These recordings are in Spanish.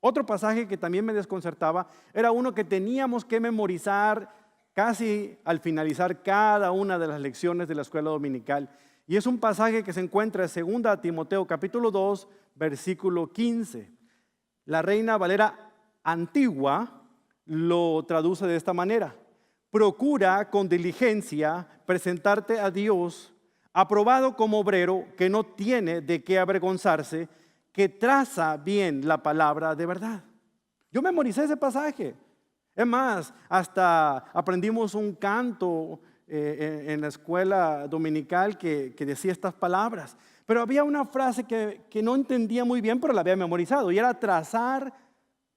Otro pasaje que también me desconcertaba era uno que teníamos que memorizar casi al finalizar cada una de las lecciones de la escuela dominical. Y es un pasaje que se encuentra en 2 Timoteo capítulo 2, versículo 15. La Reina Valera Antigua lo traduce de esta manera: procura con diligencia presentarte a Dios, aprobado como obrero que no tiene de qué avergonzarse, que traza bien la palabra de verdad. Yo memoricé ese pasaje. Es más, hasta aprendimos un canto en la escuela dominical que decía estas palabras. Pero había una frase que no entendía muy bien, pero la había memorizado, y era trazar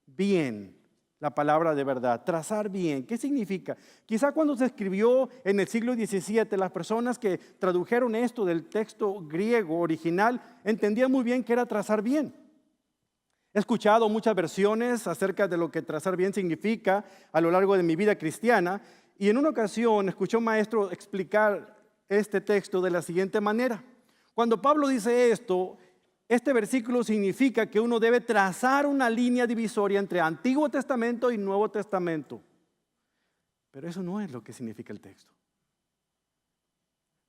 bien la palabra de verdad. Trazar bien, ¿qué significa? Quizá cuando se escribió en el siglo XVII, las personas que tradujeron esto del texto griego original entendían muy bien que era trazar bien. He escuchado muchas versiones acerca de lo que trazar bien significa a lo largo de mi vida cristiana, y en una ocasión escuché a un maestro explicar este texto de la siguiente manera. Cuando Pablo dice esto, este versículo significa que uno debe trazar una línea divisoria entre Antiguo Testamento y Nuevo Testamento. Pero eso no es lo que significa el texto.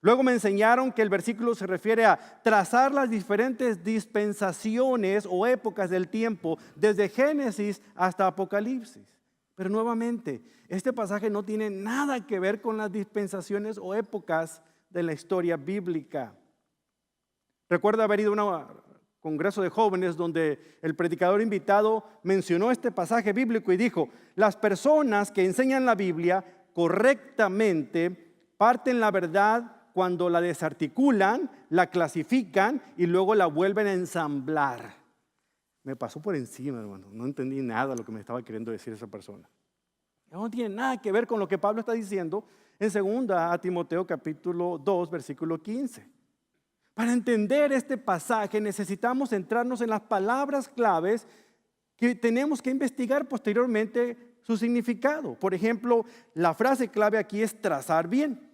Luego me enseñaron que el versículo se refiere a trazar las diferentes dispensaciones o épocas del tiempo, desde Génesis hasta Apocalipsis. Pero nuevamente, este pasaje no tiene nada que ver con las dispensaciones o épocas de la historia bíblica. Recuerdo haber ido a un congreso de jóvenes donde el predicador invitado mencionó este pasaje bíblico y dijo: las personas que enseñan la Biblia correctamente parten la verdad cuando la desarticulan, la clasifican y luego la vuelven a ensamblar. Me pasó por encima, hermano. No entendí nada de lo que me estaba queriendo decir esa persona. No tiene nada que ver con lo que Pablo está diciendo en 2 Timoteo capítulo 2, versículo 15. Para entender este pasaje necesitamos centrarnos en las palabras claves que tenemos que investigar posteriormente su significado. Por ejemplo, la frase clave aquí es trazar bien.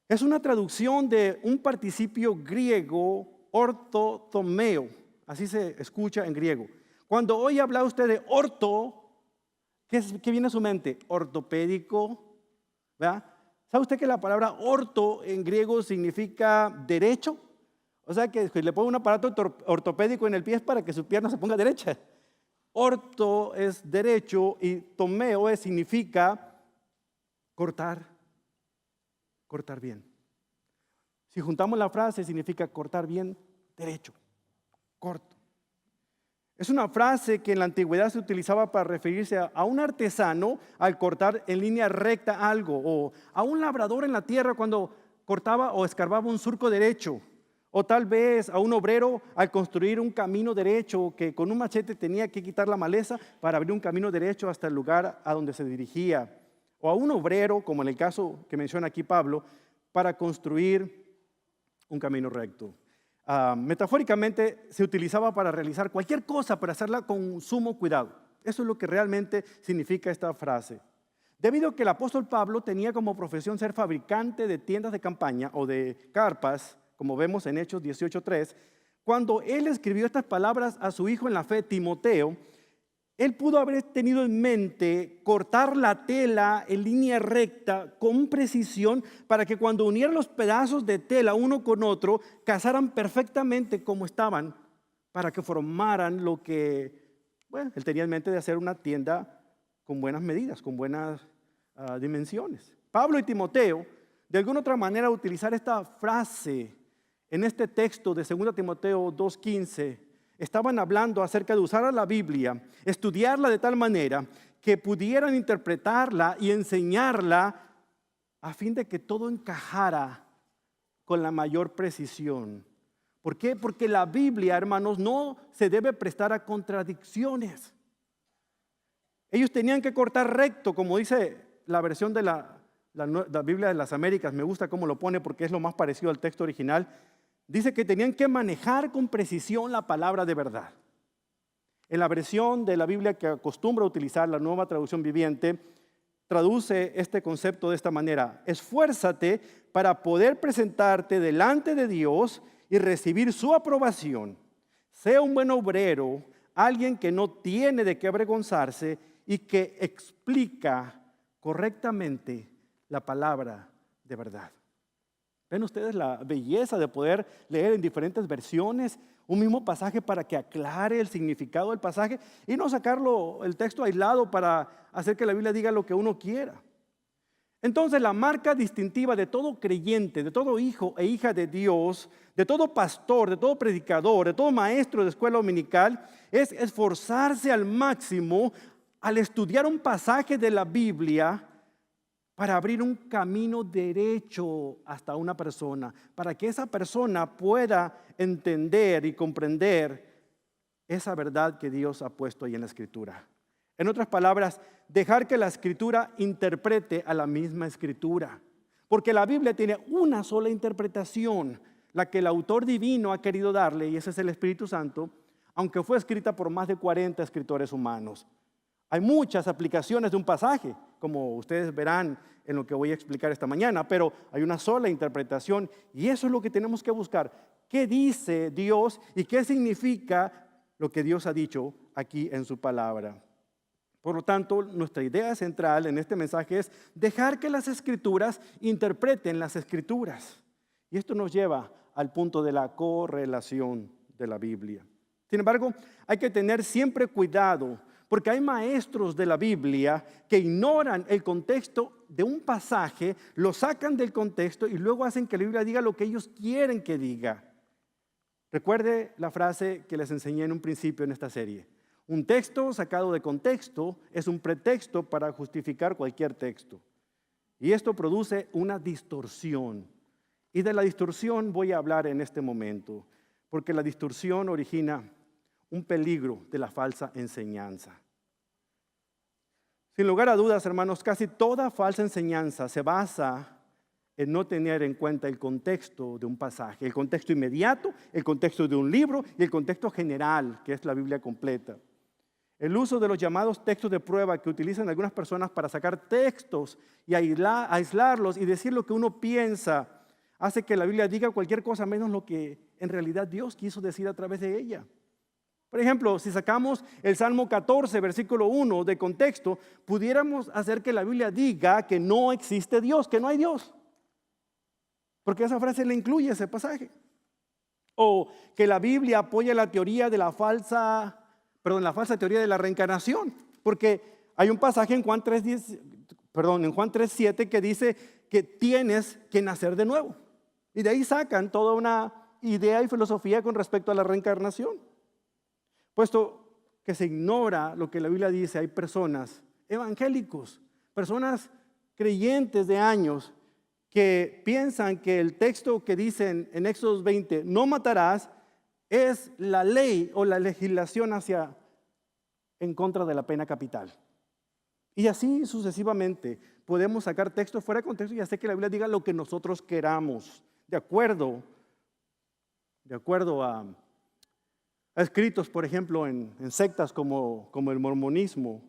Es una traducción de un participio griego, ortotomeo, así se escucha en griego. Cuando hoy habla usted de orto, ¿qué viene a su mente? Ortopédico, ¿verdad? ¿Sabe usted que la palabra orto en griego significa derecho? O sea que le pone un aparato ortopédico en el pie para que su pierna se ponga derecha. Orto es derecho y tomeo significa cortar bien. Si juntamos la frase, significa cortar bien, derecho, corto. Es una frase que en la antigüedad se utilizaba para referirse a un artesano al cortar en línea recta algo, o a un labrador en la tierra cuando cortaba o escarbaba un surco derecho, o tal vez a un obrero al construir un camino derecho que con un machete tenía que quitar la maleza para abrir un camino derecho hasta el lugar a donde se dirigía, o a un obrero, como en el caso que menciona aquí Pablo, para construir un camino recto. Metafóricamente se utilizaba para realizar cualquier cosa, para hacerla con sumo cuidado. Eso es lo que realmente significa esta frase. Debido a que el apóstol Pablo tenía como profesión ser fabricante de tiendas de campaña o de carpas, como vemos en Hechos 18:3, cuando él escribió estas palabras a su hijo en la fe, Timoteo, él pudo haber tenido en mente cortar la tela en línea recta con precisión para que cuando unieran los pedazos de tela uno con otro, casaran perfectamente como estaban, para que formaran lo que, bueno, él tenía en mente de hacer una tienda con buenas medidas, con buenas dimensiones. Pablo y Timoteo, de alguna otra manera, utilizar esta frase en este texto de 2 Timoteo 2:15, estaban hablando acerca de usar a la Biblia, estudiarla de tal manera que pudieran interpretarla y enseñarla a fin de que todo encajara con la mayor precisión. ¿Por qué? Porque la Biblia, hermanos, no se debe prestar a contradicciones. Ellos tenían que cortar recto, como dice la versión de la Biblia de las Américas. Me gusta cómo lo pone porque es lo más parecido al texto original. Dice que tenían que manejar con precisión la palabra de verdad. En la versión de la Biblia que acostumbra utilizar la Nueva Traducción Viviente, traduce este concepto de esta manera: esfuérzate para poder presentarte delante de Dios y recibir su aprobación. Sea un buen obrero, alguien que no tiene de qué avergonzarse y que explica correctamente la palabra de verdad. ¿Ven ustedes la belleza de poder leer en diferentes versiones un mismo pasaje para que aclare el significado del pasaje y no sacarlo el texto aislado para hacer que la Biblia diga lo que uno quiera? Entonces, la marca distintiva de todo creyente, de todo hijo e hija de Dios, de todo pastor, de todo predicador, de todo maestro de escuela dominical, es esforzarse al máximo al estudiar un pasaje de la Biblia para abrir un camino derecho hasta una persona, para que esa persona pueda entender y comprender esa verdad que Dios ha puesto ahí en la Escritura. En otras palabras, dejar que la Escritura interprete a la misma Escritura. Porque la Biblia tiene una sola interpretación, la que el autor divino ha querido darle, y ese es el Espíritu Santo, aunque fue escrita por más de 40 escritores humanos. Hay muchas aplicaciones de un pasaje, como ustedes verán en lo que voy a explicar esta mañana, pero hay una sola interpretación y eso es lo que tenemos que buscar. ¿Qué dice Dios y qué significa lo que Dios ha dicho aquí en su palabra? Por lo tanto, nuestra idea central en este mensaje es dejar que las Escrituras interpreten las Escrituras. Y esto nos lleva al punto de la correlación de la Biblia. Sin embargo, hay que tener siempre cuidado, porque hay maestros de la Biblia que ignoran el contexto de un pasaje, lo sacan del contexto y luego hacen que la Biblia diga lo que ellos quieren que diga. Recuerde la frase que les enseñé en un principio en esta serie. Un texto sacado de contexto es un pretexto para justificar cualquier texto. Y esto produce una distorsión. Y de la distorsión voy a hablar en este momento, porque la distorsión origina un peligro de la falsa enseñanza. Sin lugar a dudas, hermanos, casi toda falsa enseñanza se basa en no tener en cuenta el contexto de un pasaje, el contexto inmediato, el contexto de un libro y el contexto general, que es la Biblia completa. El uso de los llamados textos de prueba que utilizan algunas personas para sacar textos y aislarlos y decir lo que uno piensa, hace que la Biblia diga cualquier cosa menos lo que en realidad Dios quiso decir a través de ella. Por ejemplo, si sacamos el Salmo 14, versículo 1 de contexto, pudiéramos hacer que la Biblia diga que no existe Dios, que no hay Dios. Porque esa frase le incluye ese pasaje. O que la Biblia apoya la teoría de la falsa teoría de la reencarnación. Porque hay un pasaje en Juan 3:7 que dice que tienes que nacer de nuevo. Y de ahí sacan toda una idea y filosofía con respecto a la reencarnación. Puesto que se ignora lo que la Biblia dice, hay personas evangélicos, personas creyentes de años que piensan que el texto que dice en Éxodo 20, no matarás, es la ley o la legislación en contra de la pena capital. Y así sucesivamente podemos sacar textos fuera de contexto y hacer que la Biblia diga lo que nosotros queramos, de acuerdo a escritos, por ejemplo, en sectas como el mormonismo.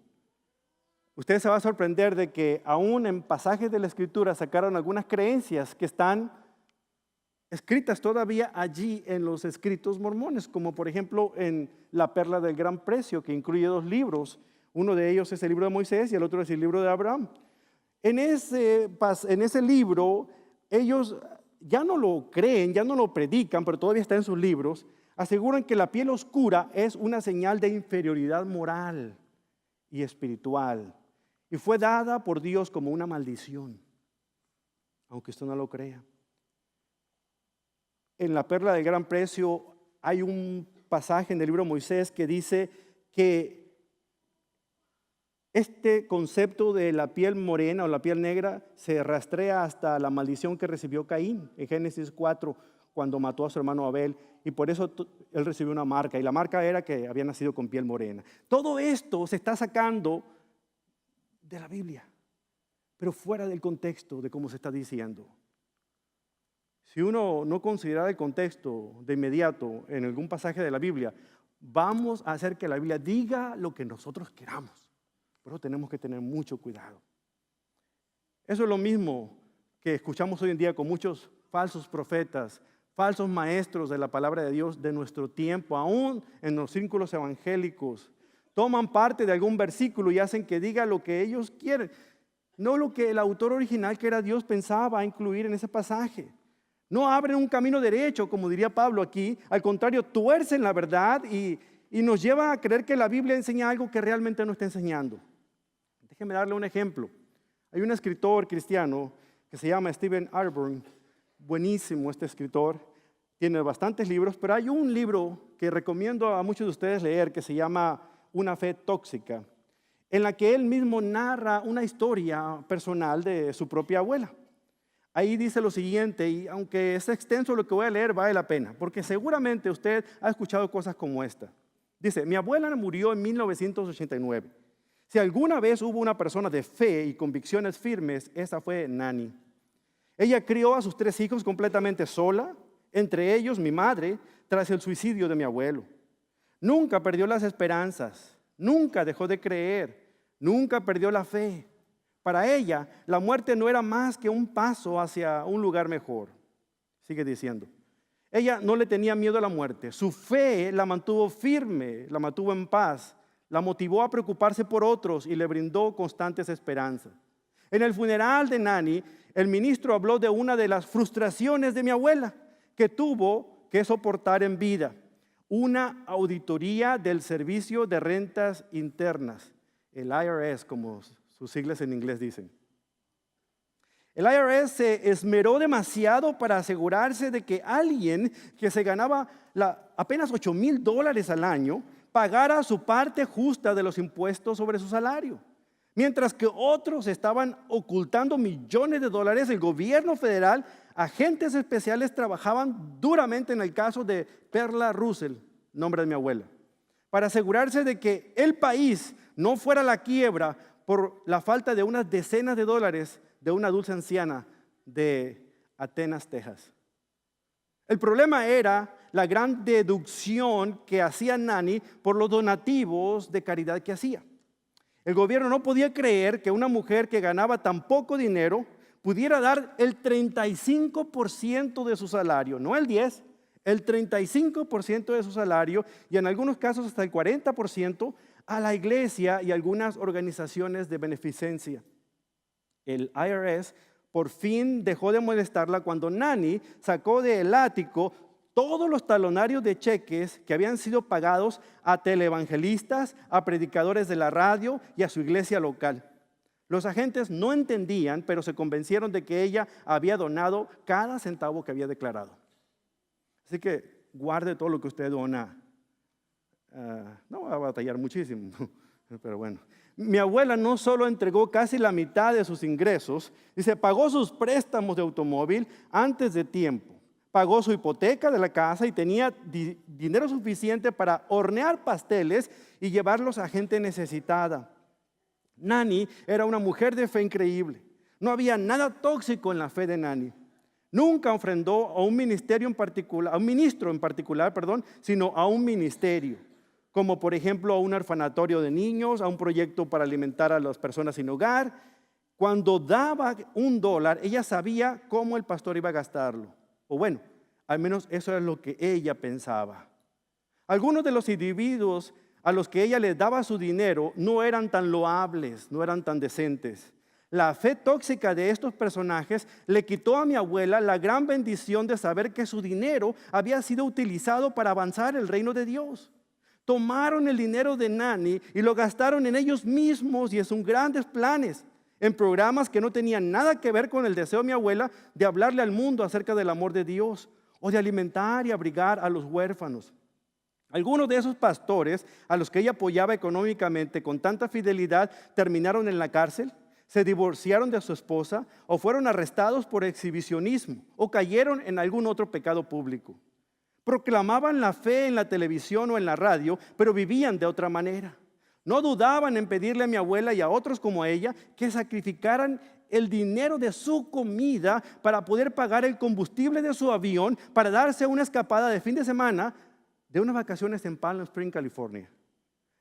Usted se va a sorprender de que aún en pasajes de la Escritura sacaron algunas creencias que están escritas todavía allí en los escritos mormones, como por ejemplo en la Perla del Gran Precio, que incluye 2 libros. Uno de ellos es el libro de Moisés y el otro es el libro de Abraham. En ese libro, ellos ya no lo creen, ya no lo predican, pero todavía está en sus libros. Aseguran que la piel oscura es una señal de inferioridad moral y espiritual. Y fue dada por Dios como una maldición, aunque usted no lo crea. En la Perla del Gran Precio hay un pasaje en el libro de Moisés que dice que este concepto de la piel morena o la piel negra se rastrea hasta la maldición que recibió Caín en Génesis 4 cuando mató a su hermano Abel, y por eso él recibió una marca, y la marca era que había nacido con piel morena. Todo esto se está sacando de la Biblia, pero fuera del contexto de cómo se está diciendo. Si uno no considera el contexto de inmediato en algún pasaje de la Biblia, vamos a hacer que la Biblia diga lo que nosotros queramos. Por eso tenemos que tener mucho cuidado. Eso es lo mismo que escuchamos hoy en día con muchos falsos profetas, falsos maestros de la palabra de Dios de nuestro tiempo, aún en los círculos evangélicos, toman parte de algún versículo y hacen que diga lo que ellos quieren, no lo que el autor original, que era Dios, pensaba incluir en ese pasaje. No abren un camino derecho, como diría Pablo aquí. Al contrario, tuercen la verdad y nos lleva a creer que la Biblia enseña algo que realmente no está enseñando. Déjeme darle un ejemplo. Hay un escritor cristiano que se llama Stephen Arburn. Buenísimo este escritor. Tiene bastantes libros, pero hay un libro que recomiendo a muchos de ustedes leer que se llama Una fe tóxica, en la que él mismo narra una historia personal de su propia abuela. Ahí dice lo siguiente, y aunque es extenso lo que voy a leer, vale la pena, porque seguramente usted ha escuchado cosas como esta. Dice, mi abuela murió en 1989. Si alguna vez hubo una persona de fe y convicciones firmes, esa fue Nani. Ella crió a sus 3 hijos completamente sola, entre ellos mi madre, tras el suicidio de mi abuelo. Nunca perdió las esperanzas, nunca dejó de creer, nunca perdió la fe. Para ella, la muerte no era más que un paso hacia un lugar mejor. Sigue diciendo. Ella no le tenía miedo a la muerte. Su fe la mantuvo firme, la mantuvo en paz, la motivó a preocuparse por otros y le brindó constantes esperanzas. En el funeral de Nani, el ministro habló de una de las frustraciones de mi abuela que tuvo que soportar en vida. Una auditoría del Servicio de Rentas Internas, el IRS, como sus siglas en inglés dicen. El IRS se esmeró demasiado para asegurarse de que alguien que se ganaba apenas $8,000 al año pagara su parte justa de los impuestos sobre su salario. Mientras que otros estaban ocultando millones de dólares, el gobierno federal, agentes especiales trabajaban duramente en el caso de Perla Russell, nombre de mi abuela, para asegurarse de que el país no fuera a la quiebra por la falta de unas decenas de dólares de una dulce anciana de Atenas, Texas. El problema era la gran deducción que hacía Nani por los donativos de caridad que hacía. El gobierno no podía creer que una mujer que ganaba tan poco dinero pudiera dar el 35% de su salario, no el 10%, el 35% de su salario y en algunos casos hasta el 40% a la iglesia y algunas organizaciones de beneficencia. El IRS por fin dejó de molestarla cuando Nani sacó del ático todos los talonarios de cheques que habían sido pagados a televangelistas, a predicadores de la radio y a su iglesia local. Los agentes no entendían, pero se convencieron de que ella había donado cada centavo que había declarado. Así que guarde todo lo que usted dona. No va a batallar muchísimo, pero bueno. Mi abuela no solo entregó casi la mitad de sus ingresos, dice, pagó sus préstamos de automóvil antes de tiempo, pagó su hipoteca de la casa y tenía dinero suficiente para hornear pasteles y llevarlos a gente necesitada. Nani era una mujer de fe increíble. No había nada tóxico en la fe de Nani. Nunca ofrendó a un ministerio en particular, a un ministro en particular, sino a un ministerio, como por ejemplo a un orfanatorio de niños, a un proyecto para alimentar a las personas sin hogar. Cuando daba $1, ella sabía cómo el pastor iba a gastarlo. O bueno, al menos eso es lo que ella pensaba. Algunos de los individuos a los que ella les daba su dinero no eran tan loables, no eran tan decentes. La fe tóxica de estos personajes le quitó a mi abuela la gran bendición de saber que su dinero había sido utilizado para avanzar el reino de Dios. Tomaron el dinero de Nani y lo gastaron en ellos mismos y en sus grandes planes, en programas que no tenían nada que ver con el deseo de mi abuela de hablarle al mundo acerca del amor de Dios o de alimentar y abrigar a los huérfanos. Algunos de esos pastores a los que ella apoyaba económicamente con tanta fidelidad terminaron en la cárcel, se divorciaron de su esposa o fueron arrestados por exhibicionismo o cayeron en algún otro pecado público. Proclamaban la fe en la televisión o en la radio, pero vivían de otra manera. No dudaban en pedirle a mi abuela y a otros como ella que sacrificaran el dinero de su comida para poder pagar el combustible de su avión para darse una escapada de fin de semana de unas vacaciones en Palm Springs, California.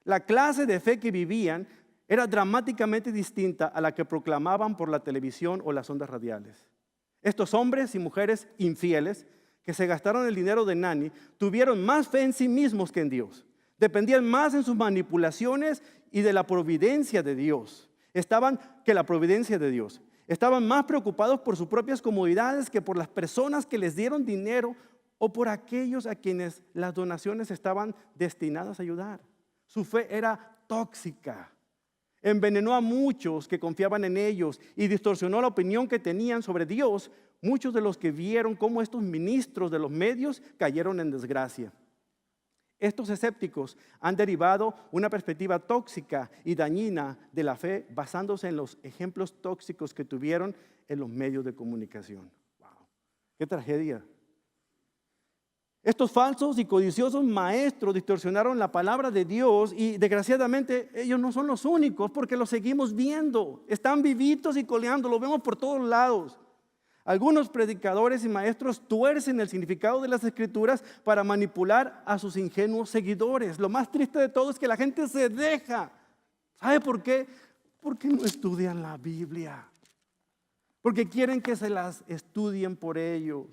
La clase de fe que vivían era dramáticamente distinta a la que proclamaban por la televisión o las ondas radiales. Estos hombres y mujeres infieles que se gastaron el dinero de Nani, tuvieron más fe en sí mismos que en Dios. Dependían más en sus manipulaciones y de la providencia de Dios. Estaban más preocupados por sus propias comodidades que por las personas que les dieron dinero o por aquellos a quienes las donaciones estaban destinadas a ayudar. Su fe era tóxica. Envenenó a muchos que confiaban en ellos y distorsionó la opinión que tenían sobre Dios. Muchos de los que vieron cómo estos ministros de los medios cayeron en desgracia. Estos escépticos han derivado una perspectiva tóxica y dañina de la fe basándose en los ejemplos tóxicos que tuvieron en los medios de comunicación. ¡Wow! ¡Qué tragedia! Estos falsos y codiciosos maestros distorsionaron la palabra de Dios y desgraciadamente ellos no son los únicos porque los seguimos viendo. Están vivitos y coleando, lo vemos por todos lados. Algunos predicadores y maestros tuercen el significado de las Escrituras para manipular a sus ingenuos seguidores. Lo más triste de todo es que la gente se deja. ¿Sabe por qué? Porque no estudian la Biblia. Porque quieren que se las estudien por ellos.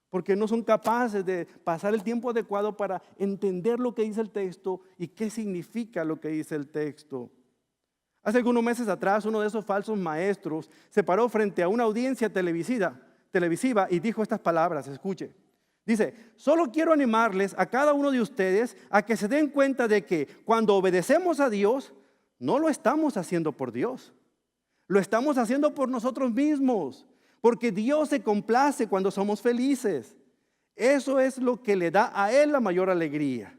Porque no son capaces de pasar el tiempo adecuado para entender lo que dice el texto y qué significa lo que dice el texto. Hace algunos meses atrás, uno de esos falsos maestros se paró frente a una audiencia televisiva y dijo estas palabras, escuche. Dice, solo quiero animarles a cada uno de ustedes a que se den cuenta de que cuando obedecemos a Dios, no lo estamos haciendo por Dios. Lo estamos haciendo por nosotros mismos, porque Dios se complace cuando somos felices. Eso es lo que le da a Él la mayor alegría.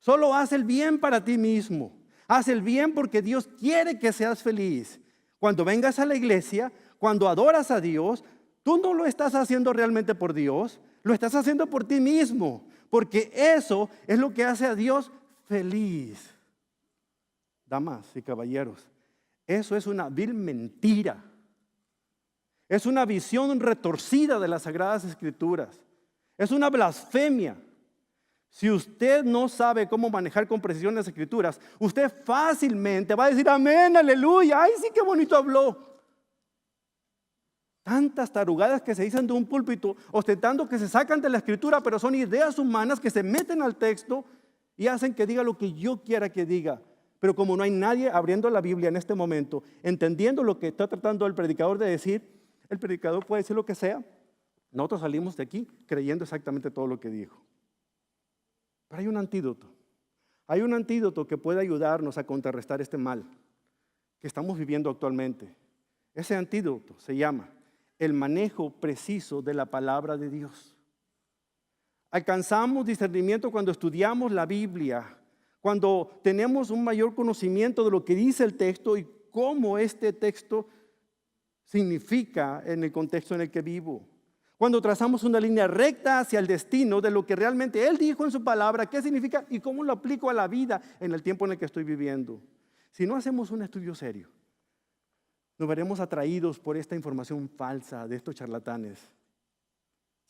Solo haz el bien para ti mismo. Haz el bien porque Dios quiere que seas feliz. Cuando vengas a la iglesia, cuando adoras a Dios, tú no lo estás haciendo realmente por Dios, lo estás haciendo por ti mismo, porque eso es lo que hace a Dios feliz. Damas y caballeros, eso es una vil mentira. Es una visión retorcida de las Sagradas Escrituras. Es una blasfemia. Si usted no sabe cómo manejar con precisión las Escrituras, usted fácilmente va a decir amén, aleluya, ay sí, qué bonito habló. Tantas tarugadas que se dicen de un púlpito, ostentando que se sacan de la Escritura, pero son ideas humanas que se meten al texto y hacen que diga lo que yo quiera que diga. Pero como no hay nadie abriendo la Biblia en este momento, entendiendo lo que está tratando el predicador de decir, el predicador puede decir lo que sea. Nosotros salimos de aquí creyendo exactamente todo lo que dijo. Pero hay un antídoto. Hay un antídoto que puede ayudarnos a contrarrestar este mal que estamos viviendo actualmente. Ese antídoto se llama el manejo preciso de la palabra de Dios. Alcanzamos discernimiento cuando estudiamos la Biblia, cuando tenemos un mayor conocimiento de lo que dice el texto y cómo este texto significa en el contexto en el que vivo. Cuando trazamos una línea recta hacia el destino de lo que realmente Él dijo en su palabra, qué significa y cómo lo aplico a la vida en el tiempo en el que estoy viviendo. Si no hacemos un estudio serio, nos veremos atraídos por esta información falsa de estos charlatanes,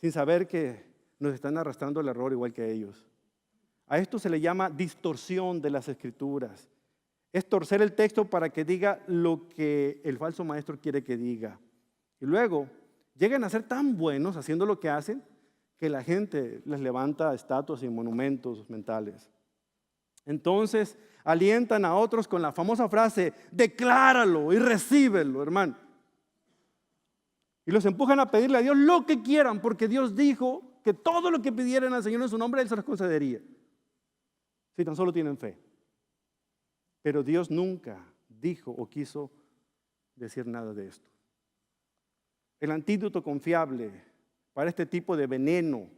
sin saber que nos están arrastrando al error igual que ellos. A esto se le llama distorsión de las Escrituras. Es torcer el texto para que diga lo que el falso maestro quiere que diga. Y luego llegan a ser tan buenos haciendo lo que hacen que la gente les levanta estatuas y monumentos mentales. Entonces alientan a otros con la famosa frase, decláralo y recíbelo, hermano. Y los empujan a pedirle a Dios lo que quieran, porque Dios dijo que todo lo que pidieran al Señor en su nombre, Él se los concedería. Si tan solo tienen fe. Pero Dios nunca dijo o quiso decir nada de esto. El antídoto confiable para este tipo de veneno,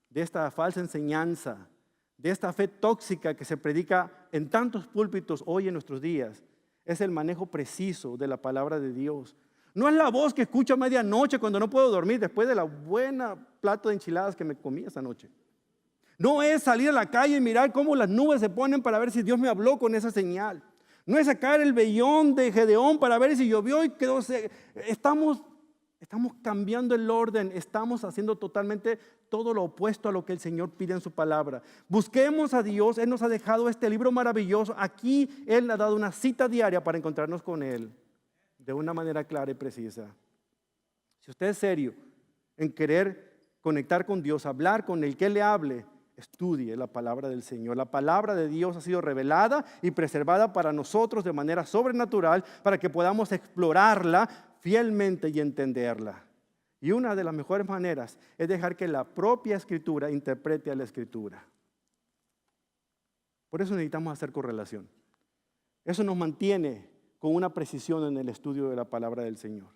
de esta falsa enseñanza, de esta fe tóxica que se predica en tantos púlpitos hoy en nuestros días, es el manejo preciso de la palabra de Dios. No es la voz que escucho a medianoche cuando no puedo dormir después de la buena plato de enchiladas que me comí esa noche. No es salir a la calle y mirar cómo las nubes se ponen para ver si Dios me habló con esa señal. No es sacar el vellón de Gedeón para ver si llovió y quedó seco. Estamos cambiando el orden, estamos haciendo totalmente todo lo opuesto a lo que el Señor pide en su palabra. Busquemos a Dios, Él nos ha dejado este libro maravilloso. Aquí Él ha dado una cita diaria para encontrarnos con Él de una manera clara y precisa. Si usted es serio en querer conectar con Dios, hablar con el que le hable, estudie la palabra del Señor. La palabra de Dios ha sido revelada y preservada para nosotros de manera sobrenatural para que podamos explorarla fielmente y entenderla. Y una de las mejores maneras es dejar que la propia Escritura interprete a la Escritura. Por eso necesitamos hacer correlación. Eso nos mantiene con una precisión en el estudio de la palabra del Señor.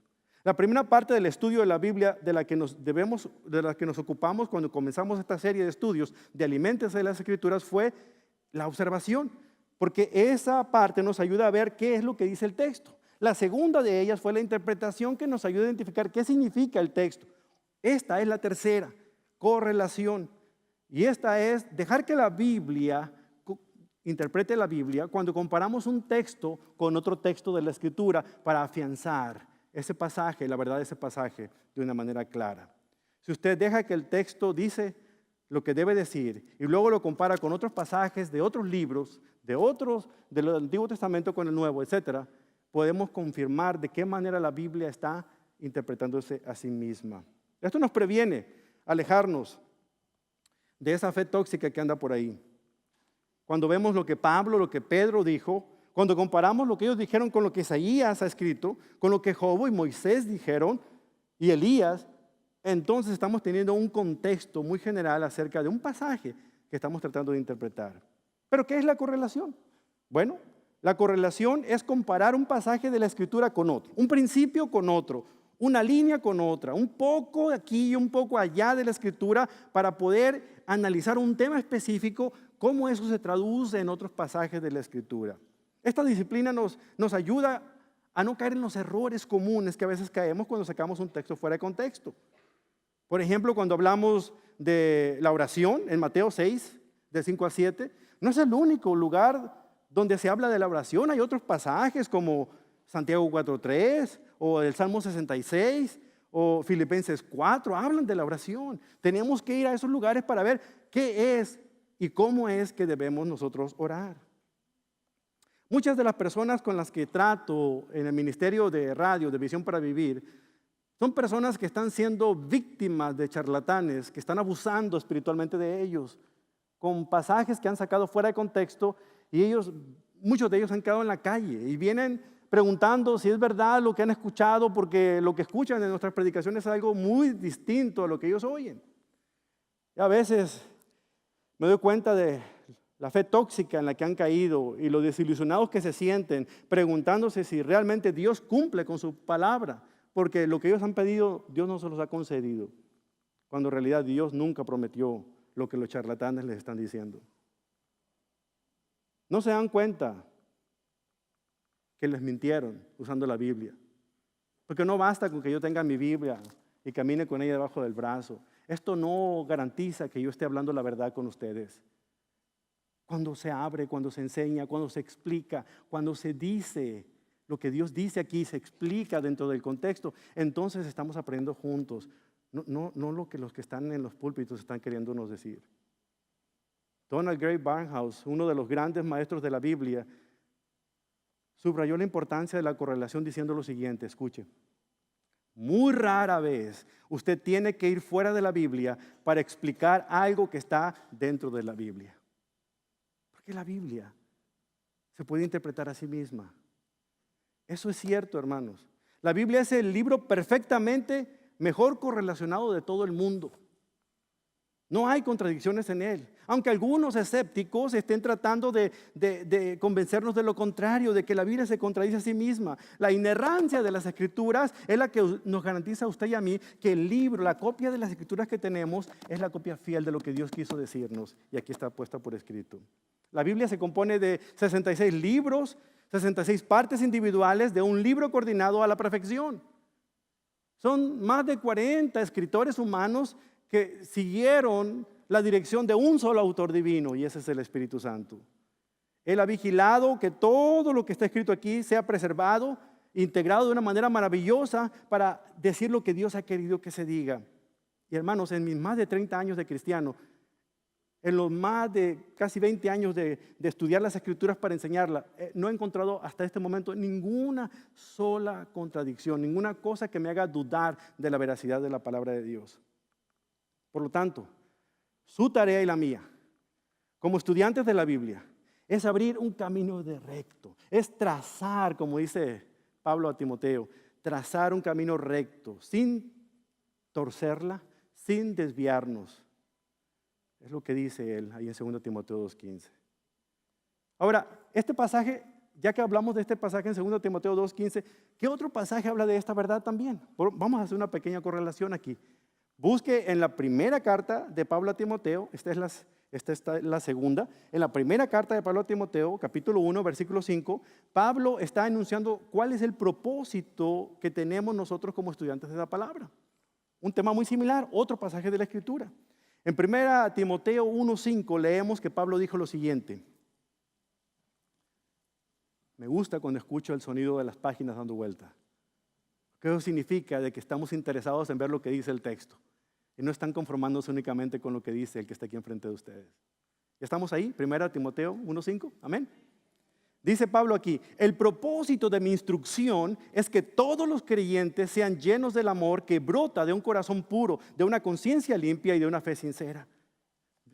La primera parte del estudio de la Biblia de la que nos ocupamos cuando comenzamos esta serie de estudios de Aliméntese de las Escrituras fue la observación, porque esa parte nos ayuda a ver qué es lo que dice el texto. La segunda de ellas fue la interpretación, que nos ayuda a identificar qué significa el texto. Esta es la tercera, correlación. Y esta es dejar que la Biblia interprete la Biblia cuando comparamos un texto con otro texto de la Escritura para afianzar ese pasaje, la verdad de ese pasaje de una manera clara. Si usted deja que el texto dice lo que debe decir y luego lo compara con otros pasajes de otros libros, del Antiguo Testamento con el Nuevo, etcétera, podemos confirmar de qué manera la Biblia está interpretándose a sí misma. Esto nos previene alejarnos de esa fe tóxica que anda por ahí. Cuando vemos lo que Pablo, lo que Pedro dijo, cuando comparamos lo que ellos dijeron con lo que Isaías ha escrito, con lo que Job y Moisés dijeron y Elías, entonces estamos teniendo un contexto muy general acerca de un pasaje que estamos tratando de interpretar. ¿Pero qué es la correlación? Bueno, la correlación es comparar un pasaje de la Escritura con otro, un principio con otro, una línea con otra, un poco aquí y un poco allá de la Escritura para poder analizar un tema específico, cómo eso se traduce en otros pasajes de la Escritura. Esta disciplina nos ayuda a no caer en los errores comunes que a veces caemos cuando sacamos un texto fuera de contexto. Por ejemplo, cuando hablamos de la oración en Mateo 6, de 5 a 7, no es el único lugar donde se habla de la oración. Hay otros pasajes como Santiago 4:3 o el Salmo 66 o Filipenses 4, hablan de la oración. Tenemos que ir a esos lugares para ver qué es y cómo es que debemos nosotros orar. Muchas de las personas con las que trato en el ministerio de radio, de Visión para Vivir, son personas que están siendo víctimas de charlatanes, que están abusando espiritualmente de ellos, con pasajes que han sacado fuera de contexto y muchos de ellos han quedado en la calle y vienen preguntando si es verdad lo que han escuchado, porque lo que escuchan en nuestras predicaciones es algo muy distinto a lo que ellos oyen. Y a veces me doy cuenta de la fe tóxica en la que han caído y los desilusionados que se sienten preguntándose si realmente Dios cumple con su palabra, porque lo que ellos han pedido Dios no se los ha concedido, cuando en realidad Dios nunca prometió lo que los charlatanes les están diciendo. No se dan cuenta que les mintieron usando la Biblia, porque no basta con que yo tenga mi Biblia y camine con ella debajo del brazo. Esto no garantiza que yo esté hablando la verdad con ustedes. Cuando se abre, cuando se enseña, cuando se explica, cuando se dice lo que Dios dice aquí, se explica dentro del contexto, entonces estamos aprendiendo juntos, no lo que los que están en los púlpitos están queriéndonos decir. Donald Gray Barnhouse, uno de los grandes maestros de la Biblia, subrayó la importancia de la correlación diciendo lo siguiente, escuche: muy rara vez usted tiene que ir fuera de la Biblia para explicar algo que está dentro de la Biblia. Porque la Biblia se puede interpretar a sí misma. Eso es cierto, hermanos. La Biblia es el libro perfectamente mejor correlacionado de todo el mundo. No hay contradicciones en él. Aunque algunos escépticos estén tratando de convencernos de lo contrario, de que la Biblia se contradice a sí misma. La inerrancia de las Escrituras es la que nos garantiza a usted y a mí que el libro, la copia de las Escrituras que tenemos, es la copia fiel de lo que Dios quiso decirnos. Y aquí está puesta por escrito. La Biblia se compone de 66 libros, 66 partes individuales de un libro coordinado a la perfección. Son más de 40 escritores humanos que siguieron la dirección de un solo autor divino, y ese es el Espíritu Santo. Él ha vigilado que todo lo que está escrito aquí sea preservado, integrado de una manera maravillosa para decir lo que Dios ha querido que se diga. Y hermanos, en mis más de 30 años de cristiano, en los más de casi 20 años de estudiar las Escrituras para enseñarlas, no he encontrado hasta este momento ninguna sola contradicción, ninguna cosa que me haga dudar de la veracidad de la palabra de Dios. Por lo tanto, su tarea y la mía, como estudiantes de la Biblia, es abrir un camino de recto, es trazar, como dice Pablo a Timoteo, trazar un camino recto, sin torcerla, sin desviarnos. Es lo que dice él ahí en 2 Timoteo 2:15. Ahora, este pasaje, ya que hablamos de este pasaje en 2 Timoteo 2:15, ¿qué otro pasaje habla de esta verdad también? Vamos a hacer una pequeña correlación aquí. Busque en la primera carta de Pablo a Timoteo, esta es la segunda, en la primera carta de Pablo a Timoteo, capítulo 1, versículo 5, Pablo está enunciando cuál es el propósito que tenemos nosotros como estudiantes de la palabra. Un tema muy similar, otro pasaje de la Escritura. En 1 Timoteo 1:5 leemos que Pablo dijo lo siguiente. Me gusta cuando escucho el sonido de las páginas dando vuelta. Que eso significa de que estamos interesados en ver lo que dice el texto y no están conformándose únicamente con lo que dice el que está aquí enfrente de ustedes. ¿Ya estamos ahí? 1 Timoteo 1:5. Amén. Dice Pablo aquí, el propósito de mi instrucción es que todos los creyentes sean llenos del amor que brota de un corazón puro, de una conciencia limpia y de una fe sincera.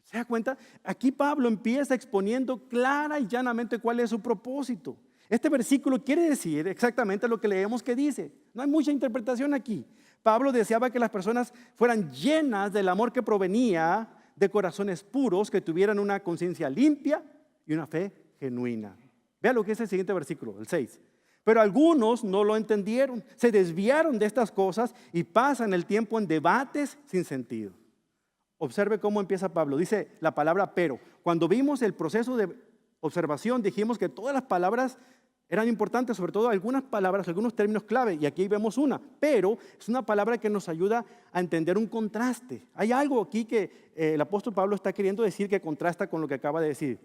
¿Se da cuenta? Aquí Pablo empieza exponiendo clara y llanamente cuál es su propósito. Este versículo quiere decir exactamente lo que leemos que dice. No hay mucha interpretación aquí. Pablo deseaba que las personas fueran llenas del amor que provenía de corazones puros, que tuvieran una conciencia limpia y una fe genuina. Vea lo que es el siguiente versículo, el 6. Pero algunos no lo entendieron, se desviaron de estas cosas y pasan el tiempo en debates sin sentido. Observe cómo empieza Pablo. Dice la palabra pero. Cuando vimos el proceso de observación, dijimos que todas las palabras eran importantes, sobre todo algunas palabras, algunos términos clave, y aquí vemos una. Pero es una palabra que nos ayuda a entender un contraste. Hay algo aquí que el apóstol Pablo está queriendo decir que contrasta con lo que acaba de decir.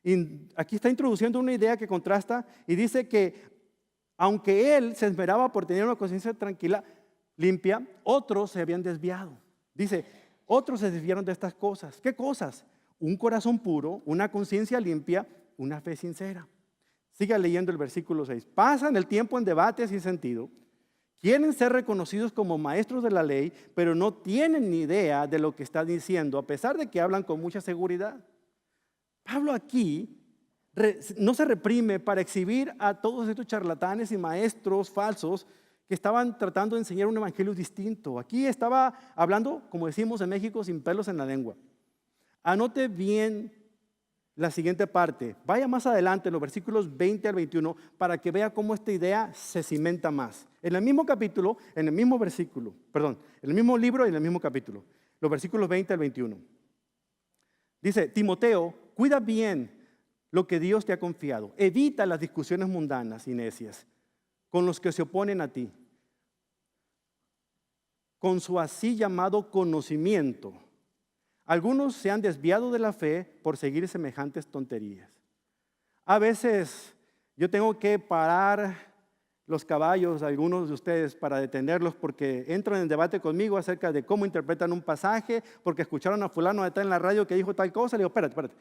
Y aquí está introduciendo una idea que contrasta y dice que aunque él se esmeraba por tener una conciencia tranquila, limpia, otros se habían desviado. Dice, otros se desviaron de estas cosas. ¿Qué cosas? Un corazón puro, una conciencia limpia, una fe sincera. Siga leyendo el versículo 6. Pasan el tiempo en debates sin sentido. Quieren ser reconocidos como maestros de la ley, pero no tienen ni idea de lo que está diciendo, a pesar de que hablan con mucha seguridad. Pablo aquí no se reprime para exhibir a todos estos charlatanes y maestros falsos que estaban tratando de enseñar un evangelio distinto. Aquí estaba hablando, como decimos en México, sin pelos en la lengua. Anote bien la siguiente parte. Vaya más adelante en los versículos 20 al 21 para que vea cómo esta idea se cimenta más. En el mismo capítulo, en el mismo versículo, perdón, en el mismo libro y en el mismo capítulo, los versículos 20 al 21. Dice, Timoteo, cuida bien lo que Dios te ha confiado. Evita las discusiones mundanas y necias con los que se oponen a ti, con su así llamado conocimiento. Algunos se han desviado de la fe por seguir semejantes tonterías. A veces yo tengo que parar los caballos, algunos de ustedes, para detenerlos porque entran en debate conmigo acerca de cómo interpretan un pasaje, porque escucharon a fulano de tal en la radio que dijo tal cosa. Le digo, espérate.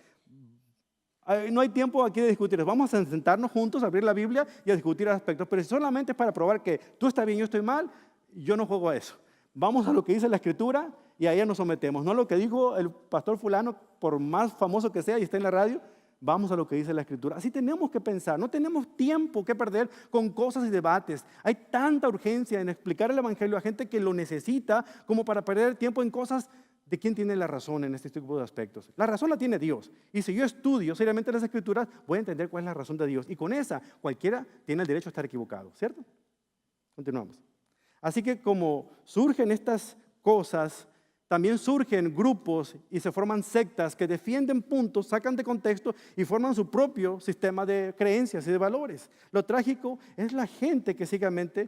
No hay tiempo aquí de discutir. Vamos a sentarnos juntos, a abrir la Biblia y a discutir aspectos. Pero si solamente es para probar que tú estás bien, yo estoy mal, yo no juego a eso. Vamos a lo que dice la Escritura y a ella nos sometemos. No a lo que dijo el pastor fulano, por más famoso que sea y está en la radio. Vamos a lo que dice la Escritura. Así tenemos que pensar. No tenemos tiempo que perder con cosas y debates. Hay tanta urgencia en explicar el Evangelio a gente que lo necesita como para perder tiempo en cosas de quién tiene la razón en este tipo de aspectos. La razón la tiene Dios. Y si yo estudio seriamente las Escrituras, voy a entender cuál es la razón de Dios. Y con esa, cualquiera tiene el derecho a estar equivocado. ¿Cierto? Continuamos. Así que como surgen estas cosas, también surgen grupos y se forman sectas que defienden puntos, sacan de contexto y forman su propio sistema de creencias y de valores. Lo trágico es la gente que ciegamente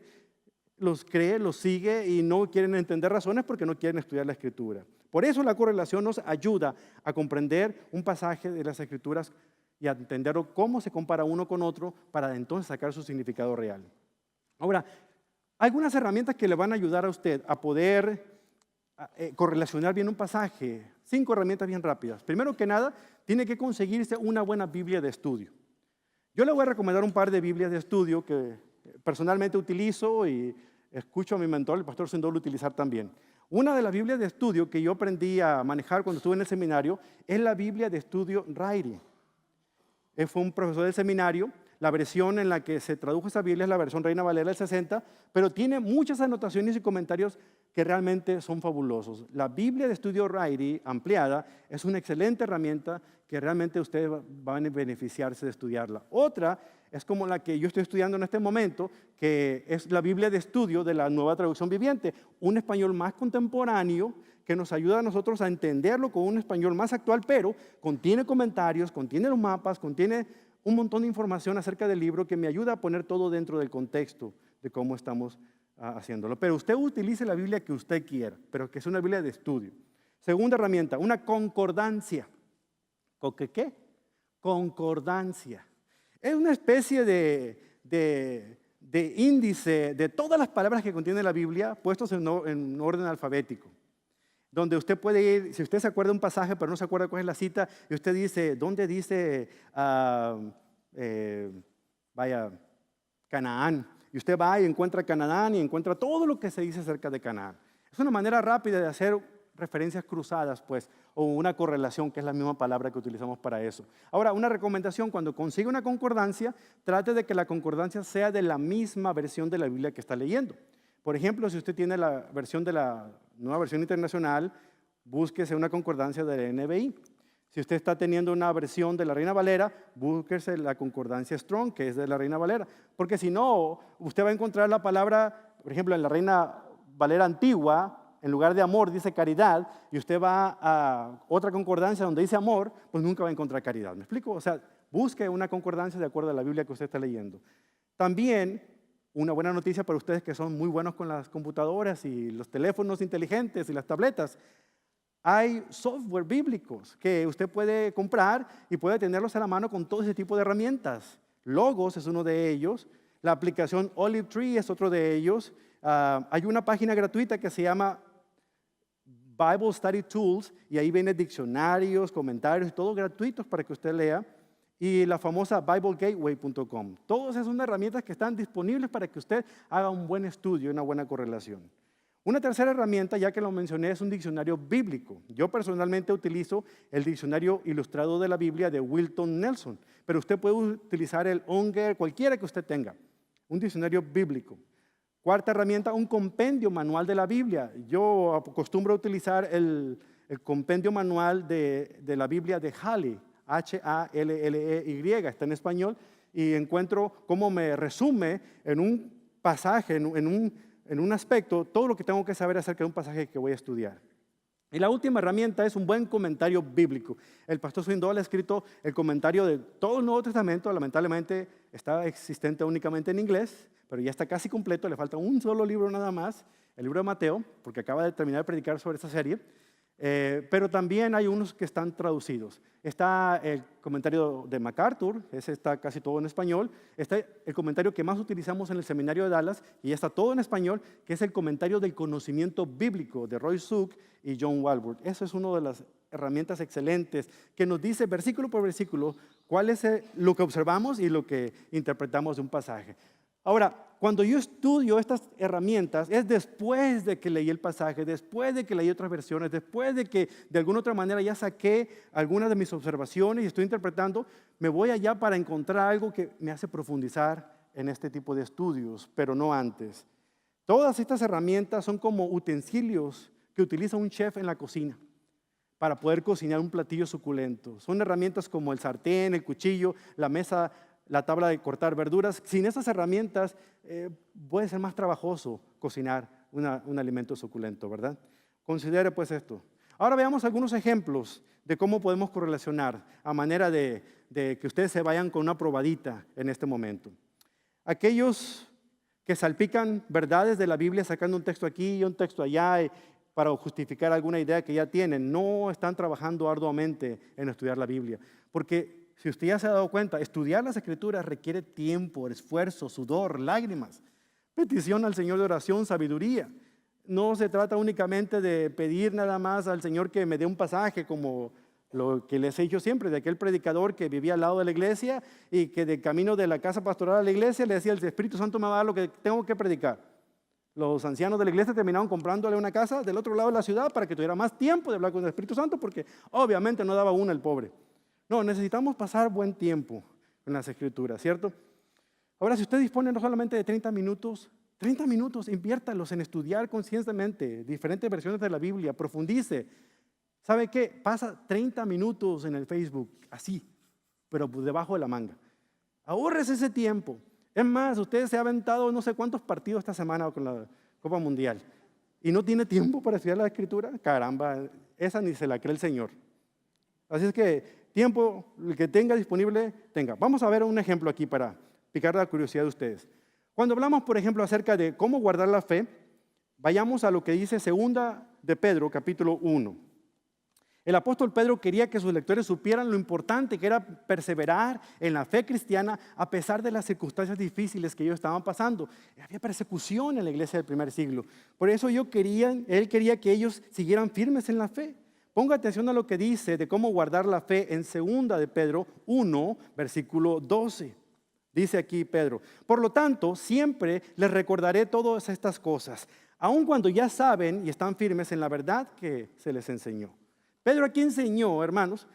los cree, los sigue y no quieren entender razones porque no quieren estudiar la Escritura. Por eso la correlación nos ayuda a comprender un pasaje de las Escrituras y a entender cómo se compara uno con otro para entonces sacar su significado real. Ahora, algunas herramientas que le van a ayudar a usted a poder correlacionar bien un pasaje. 5 herramientas bien rápidas. Primero que nada, tiene que conseguirse una buena Biblia de estudio. Yo le voy a recomendar un par de Biblias de estudio que personalmente utilizo y escucho a mi mentor, el pastor Sendolo, utilizar también. Una de las Biblias de estudio que yo aprendí a manejar cuando estuve en el seminario es la Biblia de estudio Rairi. Él fue un profesor del seminario. La versión en la que se tradujo esa Biblia es la versión Reina Valera del 60, pero tiene muchas anotaciones y comentarios que realmente son fabulosos. La Biblia de estudio Rairi ampliada es una excelente herramienta que realmente ustedes van a beneficiarse de estudiarla. Otra es como la que yo estoy estudiando en este momento, que es la Biblia de estudio de la Nueva Traducción Viviente, un español más contemporáneo que nos ayuda a nosotros a entenderlo con un español más actual, pero contiene comentarios, contiene los mapas, contiene un montón de información acerca del libro que me ayuda a poner todo dentro del contexto de cómo estamos haciéndolo. Pero usted utilice la Biblia que usted quiera, pero que es una Biblia de estudio. Segunda herramienta, una concordancia. ¿Con qué? Concordancia. Es una especie de índice de todas las palabras que contiene la Biblia puestos en orden alfabético. Donde usted puede ir, si usted se acuerda de un pasaje pero no se acuerda cuál es la cita, y usted dice, ¿dónde dice, Canaán? Y usted va y encuentra Canaán y encuentra todo lo que se dice acerca de Canaán. Es una manera rápida de hacer referencias cruzadas, pues, o una correlación, que es la misma palabra que utilizamos para eso. Ahora, una recomendación, cuando consiga una concordancia, trate de que la concordancia sea de la misma versión de la Biblia que está leyendo. Por ejemplo, si usted tiene la versión de la Nueva Versión Internacional, búsquese una concordancia de la NBI. Si usted está teniendo una versión de la Reina Valera, búsquese la concordancia Strong, que es de la Reina Valera. Porque si no, usted va a encontrar la palabra, por ejemplo, en la Reina Valera antigua, en lugar de amor dice caridad, y usted va a otra concordancia donde dice amor, pues nunca va a encontrar caridad. ¿Me explico? O sea, busque una concordancia de acuerdo a la Biblia que usted está leyendo. También, una buena noticia para ustedes que son muy buenos con las computadoras y los teléfonos inteligentes y las tabletas. Hay software bíblicos que usted puede comprar y puede tenerlos a la mano con todo ese tipo de herramientas. Logos es uno de ellos. La aplicación Olive Tree es otro de ellos. Hay una página gratuita que se llama Bible Study Tools y ahí vienen diccionarios, comentarios, todo gratuitos para que usted lea. Y la famosa BibleGateway.com. Todas esas son herramientas que están disponibles para que usted haga un buen estudio y una buena correlación. Una tercera herramienta, ya que lo mencioné, es un diccionario bíblico. Yo personalmente utilizo el diccionario ilustrado de la Biblia de Wilton Nelson, pero usted puede utilizar el Unger, cualquiera que usted tenga, un diccionario bíblico. Cuarta herramienta, un compendio manual de la Biblia. Yo acostumbro a utilizar el compendio manual de la Biblia de Halley, Halley, está en español, y encuentro cómo me resume en un pasaje, en un aspecto, todo lo que tengo que saber acerca de un pasaje que voy a estudiar. Y la última herramienta es un buen comentario bíblico. El pastor Swindoll ha escrito el comentario de todo el Nuevo Testamento, lamentablemente está existente únicamente en inglés, pero ya está casi completo, le falta un solo libro nada más, el libro de Mateo, porque acaba de terminar de predicar sobre esta serie. Pero también hay unos que están traducidos. Está el comentario de MacArthur, ese está casi todo en español. Está el comentario que más utilizamos en el seminario de Dallas, y ya está todo en español, que es el comentario del conocimiento bíblico de Roy Zook y John Walvoord. Eso es una de las herramientas excelentes que nos dice versículo por versículo cuál es lo que observamos y lo que interpretamos de un pasaje. Ahora, cuando yo estudio estas herramientas, es después de que leí el pasaje, después de que leí otras versiones, después de que de alguna otra manera ya saqué algunas de mis observaciones y estoy interpretando, me voy allá para encontrar algo que me hace profundizar en este tipo de estudios, pero no antes. Todas estas herramientas son como utensilios que utiliza un chef en la cocina para poder cocinar un platillo suculento. Son herramientas como el sartén, el cuchillo, la mesa, la tabla de cortar verduras. Sin esas herramientas puede ser más trabajoso cocinar un alimento suculento, ¿verdad? Considere pues esto. Ahora veamos algunos ejemplos de cómo podemos correlacionar a manera de que ustedes se vayan con una probadita en este momento. Aquellos que salpican verdades de la Biblia sacando un texto aquí y un texto allá para justificar alguna idea que ya tienen, no están trabajando arduamente en estudiar la Biblia, porque si usted ya se ha dado cuenta, estudiar las Escrituras requiere tiempo, esfuerzo, sudor, lágrimas, petición al Señor de oración, sabiduría. No se trata únicamente de pedir nada más al Señor que me dé un pasaje como lo que les he dicho siempre, de aquel predicador que vivía al lado de la iglesia y que de camino de la casa pastoral a la iglesia le decía: el Espíritu Santo me va a dar lo que tengo que predicar. Los ancianos de la iglesia terminaron comprándole una casa del otro lado de la ciudad para que tuviera más tiempo de hablar con el Espíritu Santo, porque obviamente no daba una el pobre. No, necesitamos pasar buen tiempo en las Escrituras, ¿cierto? Ahora, si usted dispone no solamente de 30 minutos, inviértalos en estudiar conscientemente diferentes versiones de la Biblia, profundice. ¿Sabe qué? Pasa 30 minutos en el Facebook, así, pero debajo de la manga. Ahórrese ese tiempo. Es más, usted se ha aventado no sé cuántos partidos esta semana con la Copa Mundial y no tiene tiempo para estudiar la Escritura. Caramba, esa ni se la cree el Señor. Así es que tiempo, el que tenga disponible, tenga. Vamos a ver un ejemplo aquí para picar la curiosidad de ustedes. Cuando hablamos, por ejemplo, acerca de cómo guardar la fe, vayamos a lo que dice 2 de Pedro, capítulo 1. El apóstol Pedro quería que sus lectores supieran lo importante que era perseverar en la fe cristiana a pesar de las circunstancias difíciles que ellos estaban pasando. Había persecución en la iglesia del primer siglo. Por eso él quería que ellos siguieran firmes en la fe. Ponga atención a lo que dice de cómo guardar la fe en 2 de Pedro 1, versículo 12. Dice aquí Pedro: por lo tanto, siempre les recordaré todas estas cosas, aun cuando ya saben y están firmes en la verdad que se les enseñó. Pedro aquí enseñó, hermanos,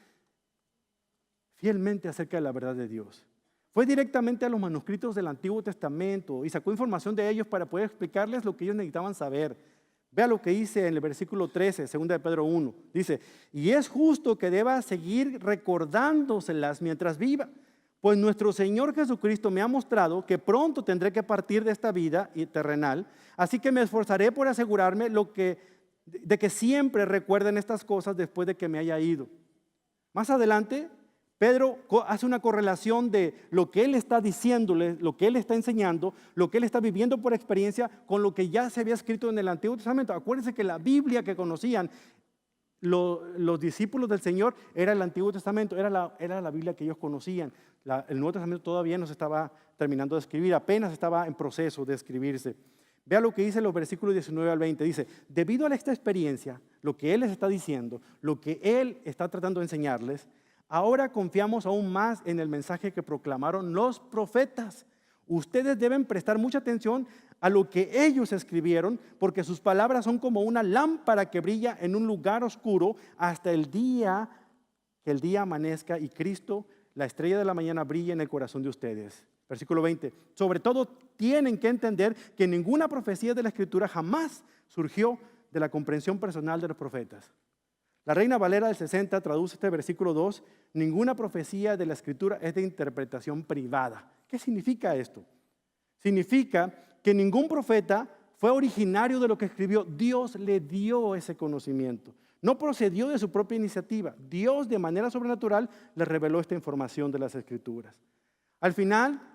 fielmente acerca de la verdad de Dios. Fue directamente a los manuscritos del Antiguo Testamento y sacó información de ellos para poder explicarles lo que ellos necesitaban saber. Vea lo que dice en el versículo 13, 2 de Pedro 1. Dice: y es justo que deba seguir recordándoselas mientras viva, pues nuestro Señor Jesucristo me ha mostrado que pronto tendré que partir de esta vida terrenal, así que me esforzaré por asegurarme de que siempre recuerden estas cosas después de que me haya ido. Más adelante, Pedro hace una correlación de lo que él está diciéndole, lo que él está enseñando, lo que él está viviendo por experiencia con lo que ya se había escrito en el Antiguo Testamento. Acuérdense que la Biblia que conocían los discípulos del Señor era el Antiguo Testamento, era la Biblia que ellos conocían. El Nuevo Testamento todavía no se estaba terminando de escribir, apenas estaba en proceso de escribirse. Vea lo que dice en los versículos 19 al 20. Dice: debido a esta experiencia, lo que Él les está diciendo, lo que Él está tratando de enseñarles, ahora confiamos aún más en el mensaje que proclamaron los profetas. Ustedes deben prestar mucha atención a lo que ellos escribieron, porque sus palabras son como una lámpara que brilla en un lugar oscuro hasta el día que el día amanezca y Cristo, la estrella de la mañana, brilla en el corazón de ustedes. Versículo 20. Sobre todo tienen que entender que ninguna profecía de la Escritura jamás surgió de la comprensión personal de los profetas. La Reina Valera del 60 traduce este versículo 2: ninguna profecía de la Escritura es de interpretación privada. ¿Qué significa esto? Significa que ningún profeta fue originario de lo que escribió. Dios le dio ese conocimiento. No procedió de su propia iniciativa. Dios, de manera sobrenatural, le reveló esta información de las Escrituras. Al final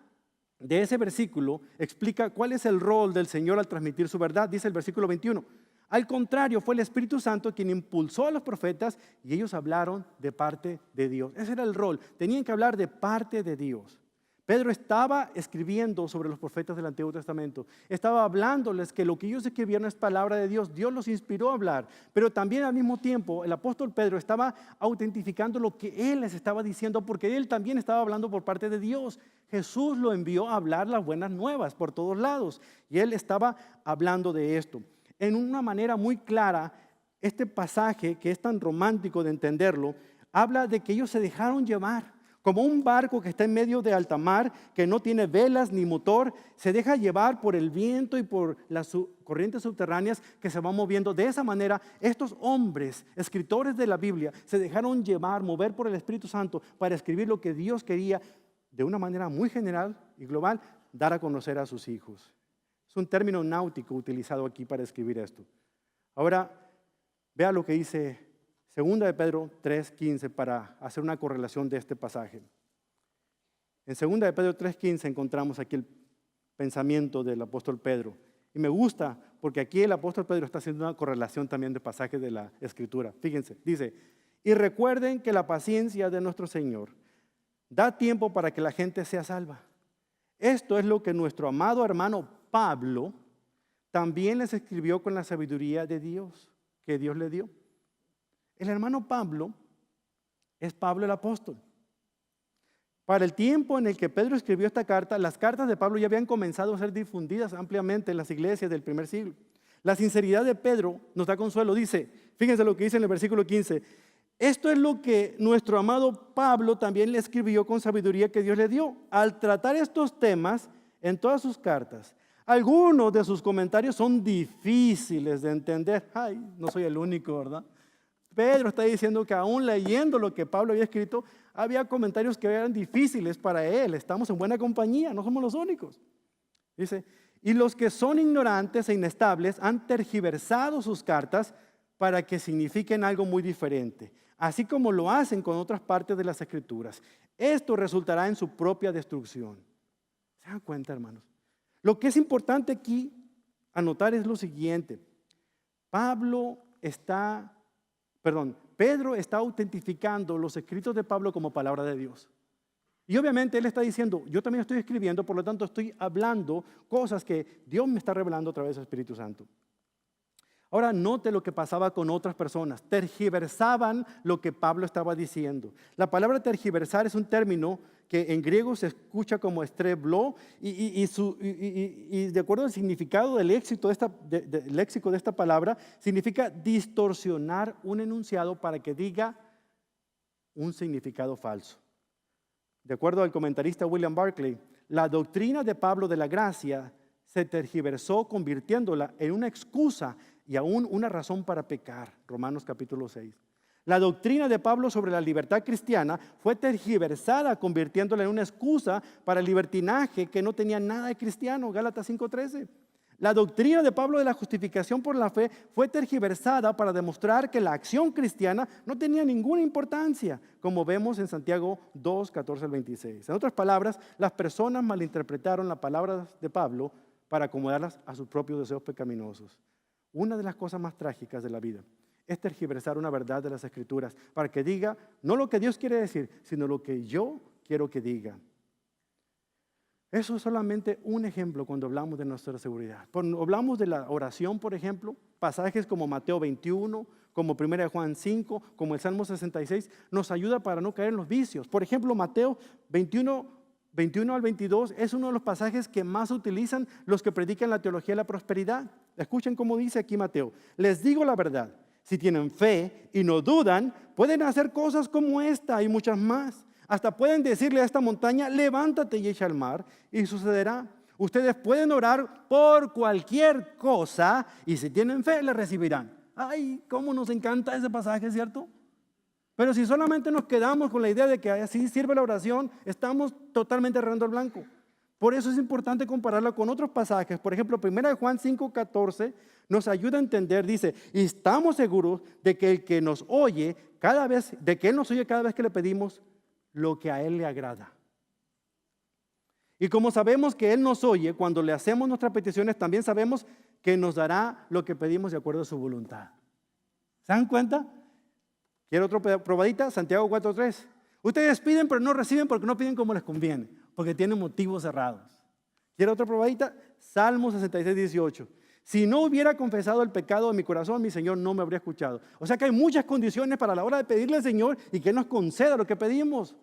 de ese versículo explica cuál es el rol del Señor al transmitir su verdad. Dice el versículo 21: al contrario, fue el Espíritu Santo quien impulsó a los profetas y ellos hablaron de parte de Dios. Ese era el rol, tenían que hablar de parte de Dios. Pedro estaba escribiendo sobre los profetas del Antiguo Testamento, estaba hablándoles que lo que ellos escribieron es palabra de Dios, Dios los inspiró a hablar, pero también al mismo tiempo el apóstol Pedro estaba autentificando lo que él les estaba diciendo, porque él también estaba hablando por parte de Dios. Jesús lo envió a hablar las buenas nuevas por todos lados y él estaba hablando de esto. En una manera muy clara, este pasaje, que es tan romántico de entenderlo, habla de que ellos se dejaron llevar. Como un barco que está en medio de alta mar, que no tiene velas ni motor, se deja llevar por el viento y por las corrientes subterráneas que se van moviendo. De esa manera, estos hombres, escritores de la Biblia, se dejaron llevar, mover por el Espíritu Santo para escribir lo que Dios quería, de una manera muy general y global, dar a conocer a sus hijos. Es un término náutico utilizado aquí para escribir esto. Ahora, vea lo que dice 2 de Pedro 3:15 para hacer una correlación de este pasaje. En 2 de Pedro 3:15 encontramos aquí el pensamiento del apóstol Pedro. Y me gusta porque aquí el apóstol Pedro está haciendo una correlación también de pasajes de la Escritura. Fíjense, dice: y recuerden que la paciencia de nuestro Señor da tiempo para que la gente sea salva. Esto es lo que nuestro amado hermano Pablo también les escribió con la sabiduría de Dios, que Dios le dio. El hermano Pablo es Pablo el apóstol. Para el tiempo en el que Pedro escribió esta carta, las cartas de Pablo ya habían comenzado a ser difundidas ampliamente en las iglesias del primer siglo. La sinceridad de Pedro nos da consuelo. Dice, fíjense lo que dice en el versículo 15. Esto es lo que nuestro amado Pablo también le escribió con sabiduría que Dios le dio. Al tratar estos temas en todas sus cartas, algunos de sus comentarios son difíciles de entender. Ay, no soy el único, ¿verdad? Pedro está diciendo que aún leyendo lo que Pablo había escrito, había comentarios que eran difíciles para él. Estamos en buena compañía, no somos los únicos. Dice, y los que son ignorantes e inestables han tergiversado sus cartas para que signifiquen algo muy diferente, así como lo hacen con otras partes de las Escrituras. Esto resultará en su propia destrucción. ¿Se dan cuenta, hermanos? Lo que es importante aquí anotar es lo siguiente. Pedro está autentificando los escritos de Pablo como palabra de Dios. Y obviamente él está diciendo, yo también estoy escribiendo, por lo tanto estoy hablando cosas que Dios me está revelando a través del Espíritu Santo. Ahora note lo que pasaba con otras personas. Tergiversaban lo que Pablo estaba diciendo. La palabra tergiversar es un término que en griego se escucha como estreblo y de acuerdo al significado del léxico de esta palabra, significa distorsionar un enunciado para que diga un significado falso. De acuerdo al comentarista William Barclay, la doctrina de Pablo de la gracia se tergiversó convirtiéndola en una excusa y aún una razón para pecar. Romanos capítulo 6. La doctrina de Pablo sobre la libertad cristiana fue tergiversada convirtiéndola en una excusa para el libertinaje que no tenía nada de cristiano. Gálatas 5:13. La doctrina de Pablo de la justificación por la fe fue tergiversada para demostrar que la acción cristiana no tenía ninguna importancia, como vemos en Santiago 2:14 al 26. En otras palabras, las personas malinterpretaron las palabras de Pablo para acomodarlas a sus propios deseos pecaminosos. Una de las cosas más trágicas de la vida es tergiversar una verdad de las Escrituras para que diga no lo que Dios quiere decir, sino lo que yo quiero que diga. Eso es solamente un ejemplo cuando hablamos de nuestra seguridad. Cuando hablamos de la oración, por ejemplo, pasajes como Mateo 21, como 1 Juan 5, como el Salmo 66, nos ayuda para no caer en los vicios. Por ejemplo, Mateo 21 al 22 es uno de los pasajes que más utilizan los que predican la teología de la prosperidad. Escuchen cómo dice aquí Mateo. Les digo la verdad, si tienen fe y no dudan, pueden hacer cosas como esta y muchas más. Hasta pueden decirle a esta montaña, levántate y echa al mar, y sucederá. Ustedes pueden orar por cualquier cosa y si tienen fe, la recibirán. Ay, cómo nos encanta ese pasaje, ¿cierto? Pero si solamente nos quedamos con la idea de que así sirve la oración, estamos totalmente errando al blanco. Por eso es importante compararla con otros pasajes. Por ejemplo, 1 Juan 5:14 nos ayuda a entender, dice, y estamos seguros de que el que nos oye cada vez, que le pedimos lo que a Él le agrada. Y como sabemos que Él nos oye, cuando le hacemos nuestras peticiones, también sabemos que nos dará lo que pedimos de acuerdo a su voluntad. ¿Se dan cuenta? ¿Quiere otra probadita? Santiago 4:3. Ustedes piden pero no reciben porque no piden como les conviene, porque tienen motivos cerrados. ¿Quiere otra probadita? Salmo 66:18. Si no hubiera confesado el pecado de mi corazón, mi Señor no me habría escuchado. O sea que hay muchas condiciones para la hora de pedirle al Señor y que Él nos conceda lo que pedimos.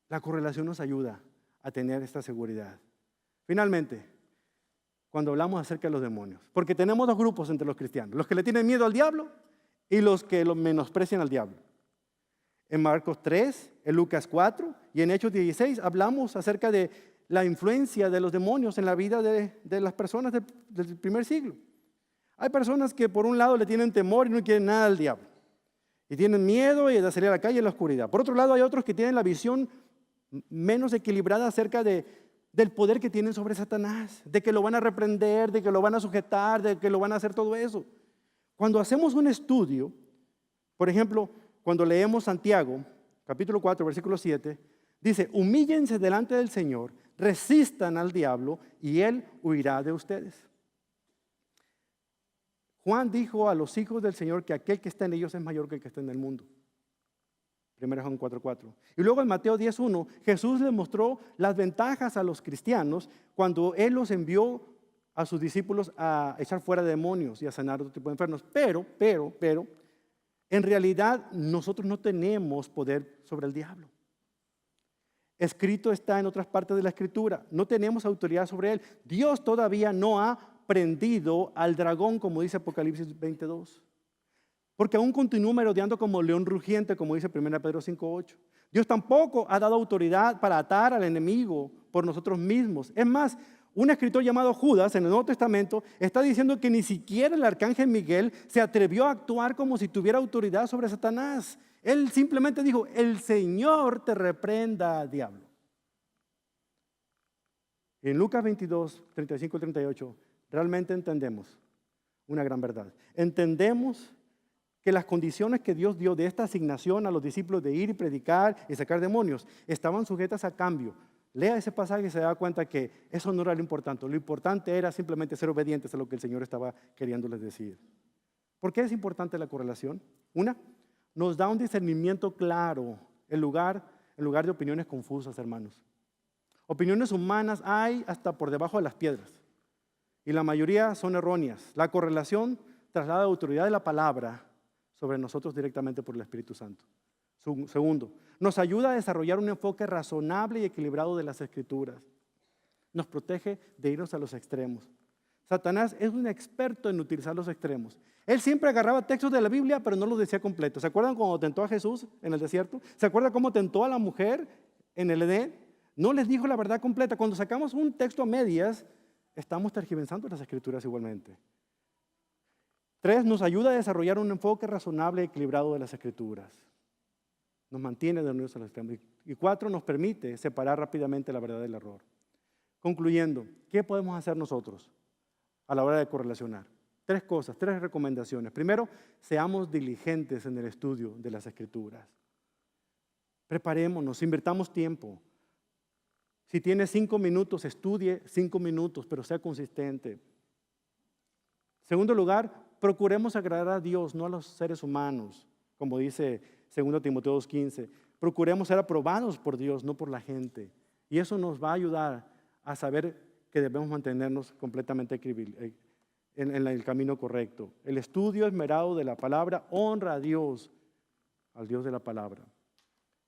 La correlación nos ayuda a tener esta seguridad. Finalmente, cuando hablamos acerca de los demonios, porque tenemos dos grupos entre los cristianos, los que le tienen miedo al diablo y los que lo menosprecian al diablo. En Marcos 3, en Lucas 4 y en Hechos 16 hablamos acerca de la influencia de los demonios en la vida de las personas del primer siglo. Hay personas que por un lado le tienen temor y no quieren nada al diablo. Y tienen miedo y de salir a la calle en la oscuridad. Por otro lado hay otros que tienen la visión menos equilibrada acerca del poder que tienen sobre Satanás. De que lo van a reprender, de que lo van a sujetar, de que lo van a hacer todo eso. Cuando hacemos un estudio, por ejemplo, cuando leemos Santiago, capítulo 4, versículo 7, dice, humíllense delante del Señor, resistan al diablo y Él huirá de ustedes. Juan dijo a los hijos del Señor que aquel que está en ellos es mayor que el que está en el mundo. 1 Juan 4:4. Y luego en Mateo 10:1, Jesús le mostró las ventajas a los cristianos cuando Él los envió a sus discípulos a echar fuera demonios y a sanar otro tipo de enfermos. Pero, en realidad nosotros no tenemos poder sobre el diablo. Escrito está en otras partes de la Escritura. No tenemos autoridad sobre él. Dios todavía no ha prendido al dragón, como dice Apocalipsis 22. Porque aún continúa merodeando como león rugiente, como dice 1 Pedro 5:8. Dios tampoco ha dado autoridad para atar al enemigo por nosotros mismos. Es más, un escritor llamado Judas en el Nuevo Testamento está diciendo que ni siquiera el arcángel Miguel se atrevió a actuar como si tuviera autoridad sobre Satanás. Él simplemente dijo: el Señor te reprenda, diablo. Y en Lucas 22, 35 y 38, realmente entendemos una gran verdad. Entendemos que las condiciones que Dios dio de esta asignación a los discípulos de ir y predicar y sacar demonios estaban sujetas a cambio. Lea ese pasaje y se da cuenta que eso no era lo importante. Lo importante era simplemente ser obedientes a lo que el Señor estaba queriéndoles decir. ¿Por qué es importante la correlación? Una, nos da un discernimiento claro en lugar de opiniones confusas, hermanos. Opiniones humanas hay hasta por debajo de las piedras y la mayoría son erróneas. La correlación traslada la autoridad de la palabra sobre nosotros directamente por el Espíritu Santo. Segundo, nos ayuda a desarrollar un enfoque razonable y equilibrado de las Escrituras. Nos protege de irnos a los extremos. Satanás es un experto en utilizar los extremos. Él siempre agarraba textos de la Biblia, pero no los decía completos. ¿Se acuerdan cuando tentó a Jesús en el desierto? ¿Se acuerdan cómo tentó a la mujer en el Edén? No les dijo la verdad completa. Cuando sacamos un texto a medias, estamos tergiversando las Escrituras igualmente. 3, nos ayuda a desarrollar un enfoque razonable y equilibrado de las Escrituras. Nos mantiene de unidos a los extremos. Y 4, nos permite separar rápidamente la verdad del error. Concluyendo, ¿qué podemos hacer nosotros a la hora de correlacionar? 3 cosas, 3 recomendaciones. Primero, seamos diligentes en el estudio de las Escrituras. Preparémonos, invirtamos tiempo. Si tiene 5 minutos, estudie 5 minutos, pero sea consistente. Segundo lugar, procuremos agradar a Dios, no a los seres humanos, como dice 2 Timoteo 2:15. Procuremos ser aprobados por Dios, no por la gente. Y eso nos va a ayudar a saber que debemos mantenernos completamente en el camino correcto. El estudio esmerado de la palabra honra a Dios, al Dios de la palabra.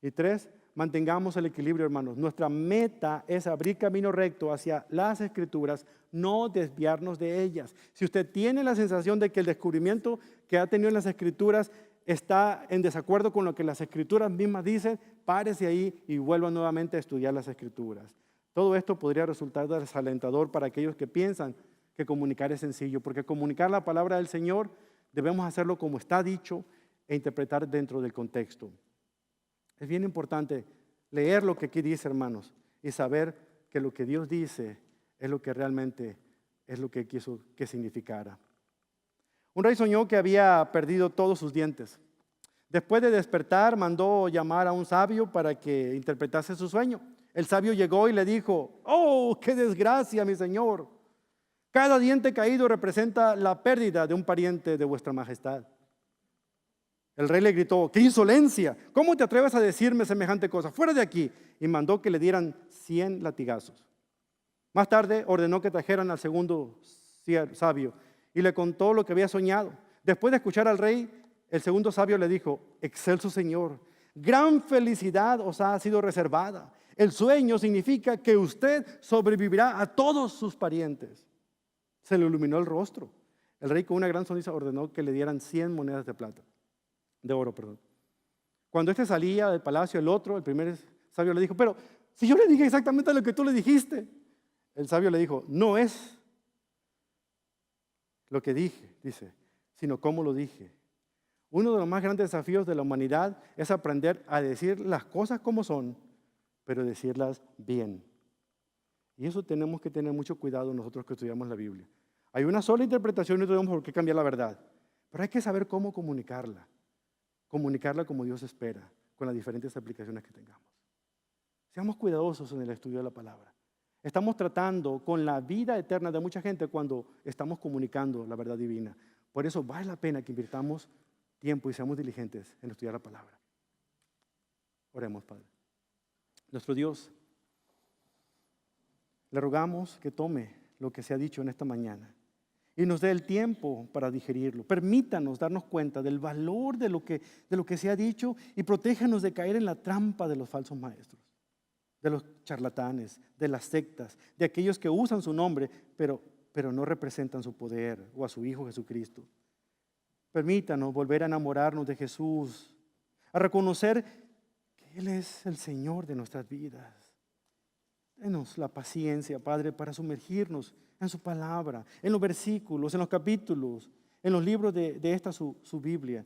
Y 3, mantengamos el equilibrio, hermanos. Nuestra meta es abrir camino recto hacia las Escrituras, no desviarnos de ellas. Si usted tiene la sensación de que el descubrimiento que ha tenido en las Escrituras está en desacuerdo con lo que las Escrituras mismas dicen, párese ahí y vuelva nuevamente a estudiar las Escrituras. Todo esto podría resultar desalentador para aquellos que piensan que comunicar es sencillo, porque comunicar la palabra del Señor debemos hacerlo como está dicho e interpretar dentro del contexto. Es bien importante leer lo que aquí dice, hermanos, y saber que lo que Dios dice es lo que realmente es lo que quiso que significara. Un rey soñó que había perdido todos sus dientes. Después de despertar, mandó llamar a un sabio para que interpretase su sueño. El sabio llegó y le dijo: ¡oh, qué desgracia, mi señor! Cada diente caído representa la pérdida de un pariente de vuestra majestad. El rey le gritó: ¡qué insolencia! ¿Cómo te atreves a decirme semejante cosa? ¡Fuera de aquí! Y mandó que le dieran 100 latigazos. Más tarde ordenó que trajeran al segundo sabio y le contó lo que había soñado. Después de escuchar al rey, el segundo sabio le dijo: excelso señor, gran felicidad os ha sido reservada. El sueño significa que usted sobrevivirá a todos sus parientes. Se le iluminó el rostro. El rey, con una gran sonrisa, ordenó que le dieran 100 monedas de oro. Cuando este salía del palacio, el primer sabio le dijo: pero si yo le dije exactamente lo que tú le dijiste. El sabio le dijo: no es lo que dije, dice, sino cómo lo dije. Uno de los más grandes desafíos de la humanidad es aprender a decir las cosas como son, pero decirlas bien. Y eso tenemos que tener mucho cuidado nosotros que estudiamos la Biblia. Hay una sola interpretación y no tenemos por qué cambiar la verdad, pero hay que saber cómo comunicarla como Dios espera, con las diferentes aplicaciones que tengamos. Seamos cuidadosos en el estudio de la palabra. Estamos tratando con la vida eterna de mucha gente cuando estamos comunicando la verdad divina. Por eso vale la pena que invirtamos tiempo y seamos diligentes en estudiar la palabra. Oremos, Padre. Nuestro Dios, le rogamos que tome lo que se ha dicho en esta mañana y nos dé el tiempo para digerirlo. Permítanos darnos cuenta del valor de lo que se ha dicho y protéjanos de caer en la trampa de los falsos maestros. de los charlatanes, de las sectas, de aquellos que usan su nombre, pero no representan su poder o a su Hijo Jesucristo. Permítanos volver a enamorarnos de Jesús, a reconocer que Él es el Señor de nuestras vidas. Denos la paciencia, Padre, para sumergirnos en su palabra, en los versículos, en los capítulos, en los libros de esta su Biblia,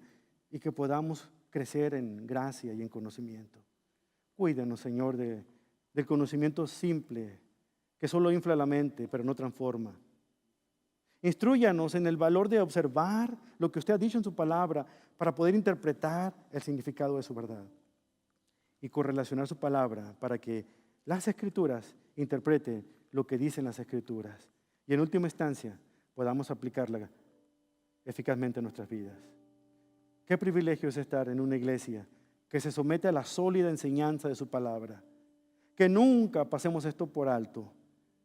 y que podamos crecer en gracia y en conocimiento. Cuídanos, Señor, del conocimiento simple, que solo infla la mente, pero no transforma. Instrúyanos en el valor de observar lo que usted ha dicho en su palabra para poder interpretar el significado de su verdad y correlacionar su palabra para que las Escrituras interpreten lo que dicen las Escrituras y en última instancia podamos aplicarla eficazmente en nuestras vidas. Qué privilegio es estar en una iglesia que se somete a la sólida enseñanza de su palabra. Que nunca pasemos esto por alto,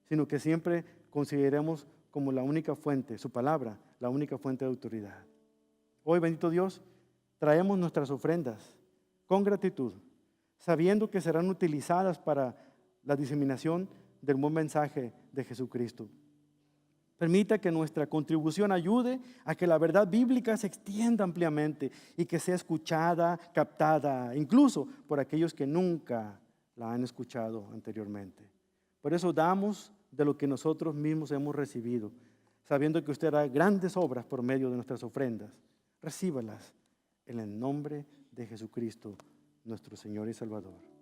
sino que siempre consideremos como la única fuente, su palabra, la única fuente de autoridad. Hoy, bendito Dios, traemos nuestras ofrendas con gratitud, sabiendo que serán utilizadas para la diseminación del buen mensaje de Jesucristo. Permita que nuestra contribución ayude a que la verdad bíblica se extienda ampliamente y que sea escuchada, captada, incluso por aquellos que nunca la han escuchado anteriormente. Por eso damos de lo que nosotros mismos hemos recibido, sabiendo que usted hará grandes obras por medio de nuestras ofrendas. Recíbalas en el nombre de Jesucristo, nuestro Señor y Salvador.